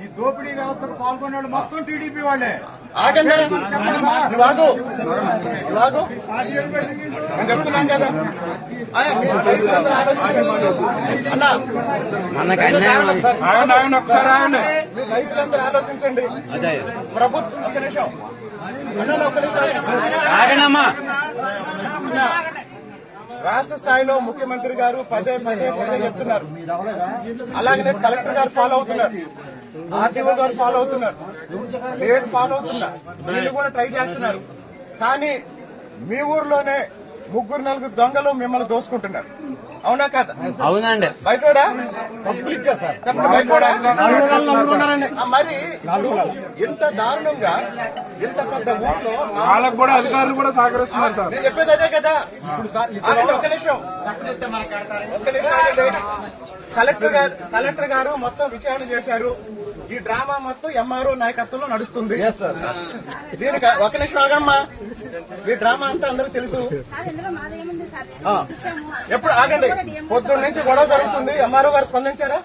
ఈ దోపిడీ వ్యవస్థకు పాల్గొన్న మొత్తం టీడీపీ వాళ్ళే. ఆగండి, ఇవాగు నేను చెప్తున్నాను కదా. మీరు రైతులందరూ ఆలోచించండి అన్నా, మీరు రైతులందరూ ఆలోచించండి. ప్రభుత్వం ఒక్క నిమిషం అన్నా, ఒక్క నిమిషం. రాష్ట్ర స్థాయిలో ముఖ్యమంత్రి గారు పదే చెప్తున్నారు. అలాగనే కలెక్టర్ గారు ఫాలో అవుతున్నారు, ఆర్టీఓ గారు ఫాలో అవుతున్నారు, నేను ఫాలో అవుతున్నా, వీళ్ళు కూడా ట్రై చేస్తున్నారు. కానీ మీ ఊర్లోనే 3-4 దొంగలు మిమ్మల్ని దోసుకుంటున్నారు. అవునా కాదా? అవునండి. బయటోడా? పబ్లిక్ గా సార్ చెప్పండి, బయటోడా? మరి ఇంత దారుణంగా ఇంత పెద్ద ఊర్లో వాళ్ళకు కూడా అధికారులు కూడా సహకరిస్తున్నారు సార్. నేను చెప్పేది అదే కదా. ఇప్పుడు సార్ ఒక్క నిమిషం కలెక్టర్ గారు మొత్తం విచారణ చేశారు. ఈ డ్రామా మొత్తం ఎంఆర్ఓ నాయకత్వంలో నడుస్తుంది. దీనికి ఒక నిమిషం ఆగమ్మా. ఈ డ్రామా అంతా అందరూ తెలుసు. ఎప్పుడు ఆగండి, పొద్దున్న నుంచి గొడవ జరుగుతుంది. ఎంఆర్ఓ గారు స్పందించారా?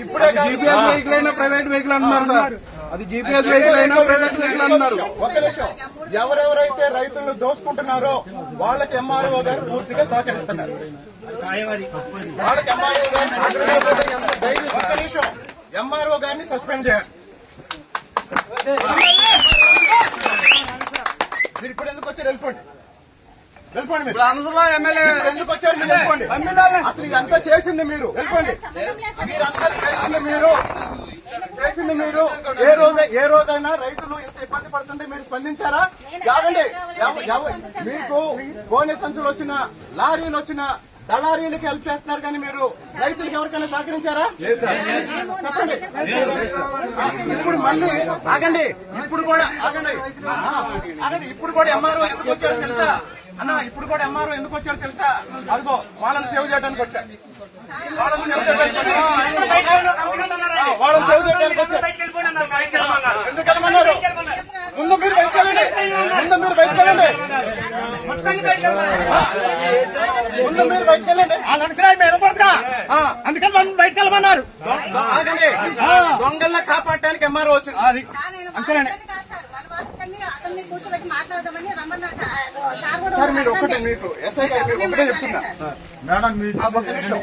ఇప్పుడే జీపీఎస్ వెహికల్ అయినా ప్రైవేట్ వెహికల్ అంటున్నారు సార్. అది జీపీఎస్ వెహికల్ అయినా ప్రైవేట్ వెహికల్ అంటున్నారు. ఒక నిమిషం, ఎవరెవరైతే రైతులను దోసుకుంటున్నారో వాళ్ళకి ఎంఆర్ఓ గారు పూర్తిగా సహకరిస్తున్నారు. వాళ్ళకి ఎంఆర్ఓ గారు ఒక్క నిమిషం, ఎంఆర్ఓ గారిని సస్పెండ్ చేయాలి. మీరు ఇప్పుడు ఎందుకు వచ్చారు? వెళ్ళిపోండి. మీరు ఎందుకు వచ్చారు? మీరు వెళ్ళిపోండి. అసలు ఇదంతా చేసింది మీరు. వెళ్ళిపోండి. మీరంతా చేసింది మీరు. ఏ రోజైనా రైతులు ఇంత ఇబ్బంది పడుతుంటే మీరు స్పందించారా? కాదండి, మీకు గోనె సంచులు వచ్చిన, లారీలు వచ్చిన దళారీలకి హెల్ప్ చేస్తున్నారు, కానీ మీరు రైతులకు ఎవరికైనా సహకరించారా? చెప్పండి. ఇప్పుడు మళ్ళీ ఆగండి, ఇప్పుడు కూడా ఆగండి. ఇప్పుడు కూడా ఎంఆర్ఓ ఎందుకు వచ్చారో తెలుసా అన్న? ఇప్పుడు కూడా ఎంఆర్ఓ ఎందుకు వచ్చారో తెలుసా? అదిగో వాళ్ళని సేవ్ చేయడానికి వచ్చారు. వాళ్ళని సేవ్ చేయడానికి వచ్చారు. ఎందుకు వెళ్ళమన్నారు? ముందు మీరు బయటకు వెళ్ళండి. ముందు మీరు బయటకు వెళ్ళండి. అందుకని మనం బయటకు వెళ్ళమన్నారు. ఆగండి, దొంగల్ని కాపాడటానికి ఎంఆర్ఓ వచ్చింది. అది అంతేనండి సార్. మీరు ఒకటే, మీకు ఎస్ఐ గారు ఒకటే చెప్తున్నా మేడం. ఒక నిమిషం